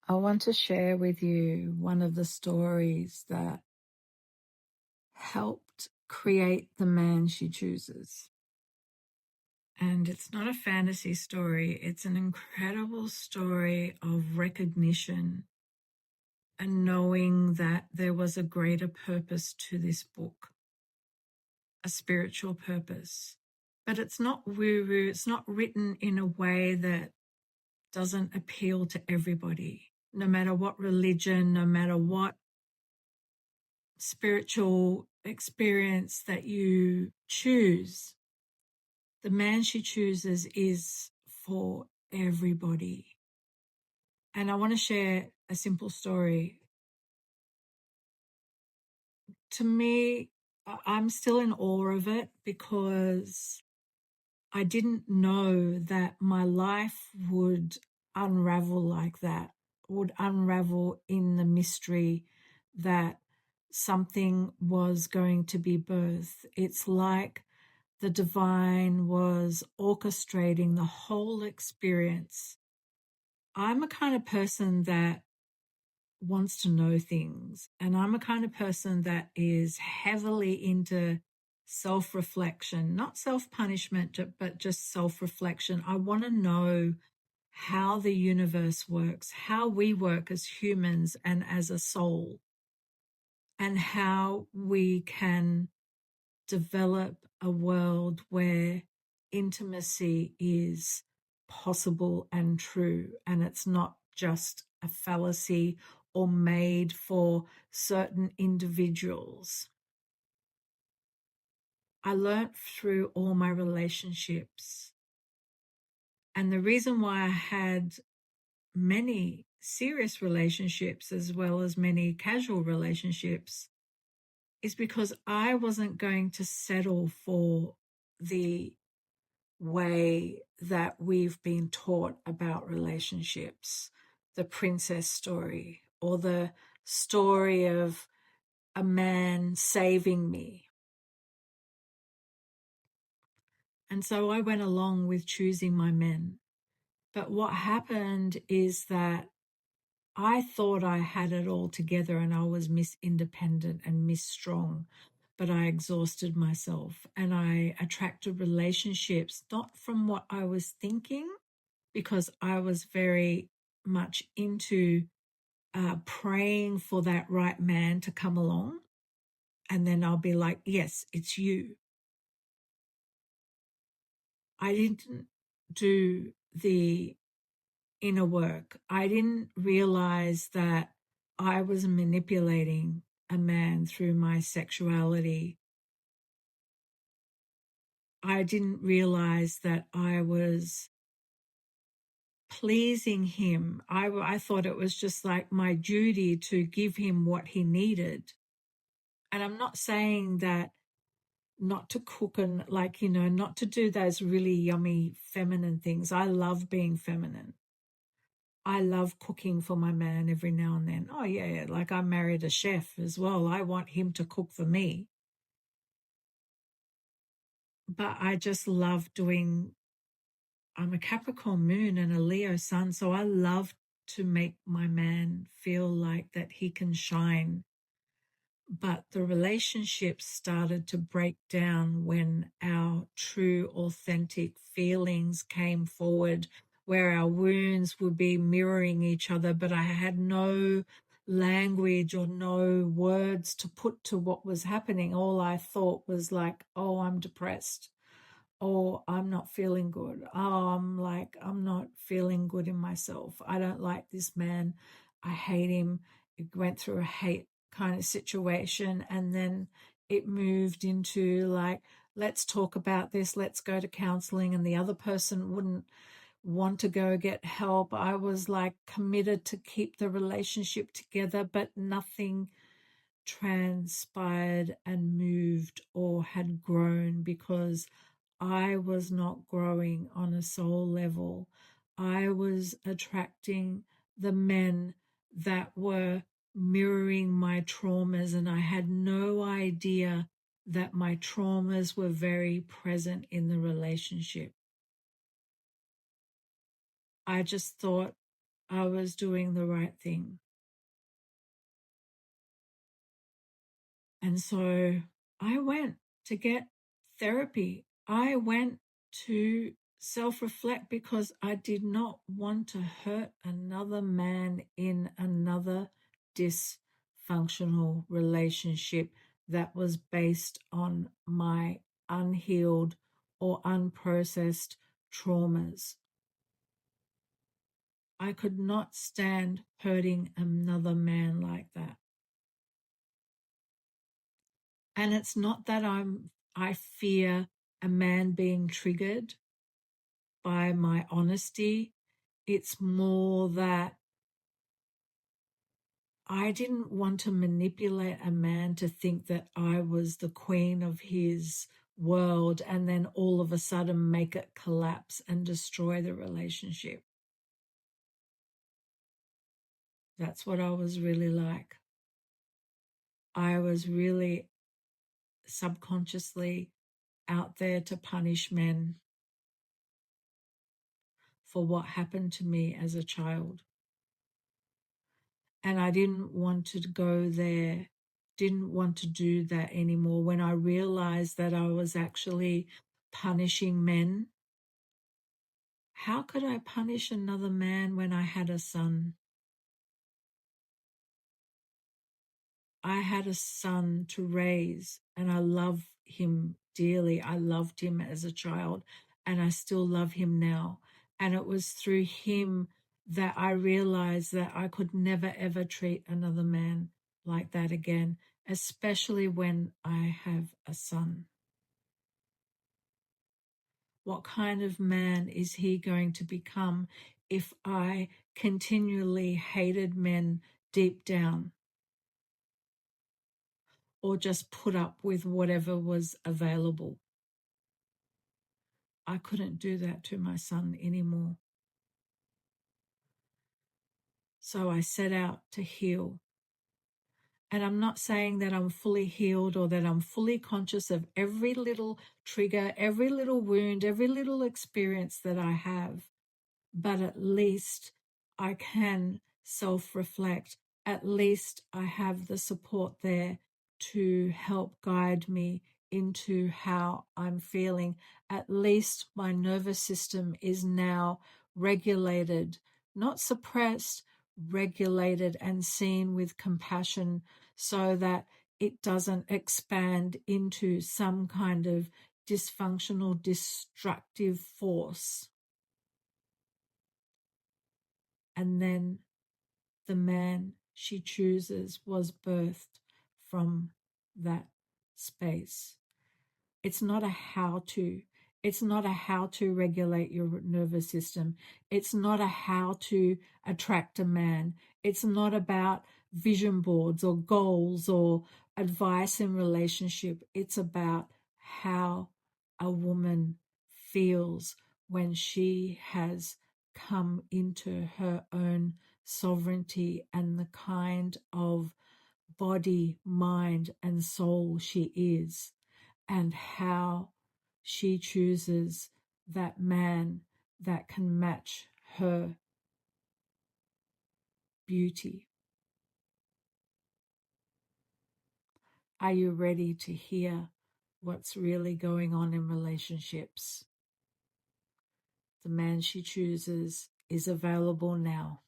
I want to share with you one of the stories that helped create the man she chooses. And it's not a fantasy story, it's an incredible story of recognition and knowing that there was a greater purpose to this book, a spiritual purpose. But it's not woo-woo, it's not written in a way that doesn't appeal to everybody, no matter what religion, no matter what spiritual experience that you choose. The man she chooses is for everybody. And I want to share a simple story. To me, I'm still in awe of it because I didn't know that my life would unravel like that, would unravel in the mystery that something was going to be birthed. It's like the divine was orchestrating the whole experience. I'm a kind of person that wants to know things, and I'm a kind of person that is heavily into self-reflection, not self-punishment, but just self-reflection. I want to know how the universe works, how we work as humans and as a soul, and how we can develop a world where intimacy is possible and true, and it's not just a fallacy or made for certain individuals. I learnt through all my relationships, and the reason why I had many serious relationships as well as many casual relationships is because I wasn't going to settle for the way that we've been taught about relationships, the princess story, or the story of a man saving me. And so I went along with choosing my men. But what happened is that I thought I had it all together and I was Miss Independent and Miss Strong, but I exhausted myself and I attracted relationships not from what I was thinking, because I was very much into praying for that right man to come along. And then I'll be like, yes, it's you. I didn't do the inner work. I didn't realize that I was manipulating a man through my sexuality. I didn't realize that I was pleasing him. I thought it was just like my duty to give him what he needed. And I'm not saying that not to cook and not to do those really yummy feminine things. I love being feminine. I love cooking for my man every now and then. Oh yeah, like I married a chef as well. I want him to cook for me. But I just love doing, I'm a Capricorn moon and a Leo sun, so I love to make my man feel like that he can shine. But the relationship started to break down when our true, authentic feelings came forward, where our wounds would be mirroring each other, but I had no language or no words to put to what was happening. All I thought was like, oh, I'm depressed. Oh, I'm not feeling good. Oh, I'm not feeling good in myself. I don't like this man. I hate him. It went through a hate kind of situation. And then it moved into like, let's talk about this. Let's go to counseling. And the other person wouldn't want to go get help. I was like committed to keep the relationship together, but nothing transpired and moved or had grown because I was not growing on a soul level. I was attracting the men that were mirroring my traumas, and I had no idea that my traumas were very present in the relationship. I just thought I was doing the right thing. And so I went to get therapy. I went to self-reflect because I did not want to hurt another man in another dysfunctional relationship that was based on my unhealed or unprocessed traumas. I could not stand hurting another man like that. And it's not that I fear a man being triggered by my honesty. It's more that I didn't want to manipulate a man to think that I was the queen of his world and then all of a sudden make it collapse and destroy the relationship. That's what I was really like. I was really subconsciously out there to punish men for what happened to me as a child. And I didn't want to go there, didn't want to do that anymore. When I realized that I was actually punishing men, how could I punish another man when I had a son? I had a son to raise and I love him dearly. I loved him as a child and I still love him now. And it was through him that I realized that I could never ever treat another man like that again, especially when I have a son. What kind of man is he going to become if I continually hated men deep down? Or just put up with whatever was available? I couldn't do that to my son anymore. So I set out to heal. And I'm not saying that I'm fully healed or that I'm fully conscious of every little trigger, every little wound, every little experience that I have. But at least I can self-reflect. At least I have the support there to help guide me into how I'm feeling. At least my nervous system is now regulated, not suppressed, regulated and seen with compassion so that it doesn't expand into some kind of dysfunctional, destructive force. And then the man she chooses was birthed from that space. It's not a how to. It's not a how to regulate your nervous system. It's not a how to attract a man. It's not about vision boards or goals or advice in relationship. It's about how a woman feels when she has come into her own sovereignty and the kind of body, mind, and soul she is, and how she chooses that man that can match her beauty. Are you ready to hear what's really going on in relationships? The man she chooses is available now.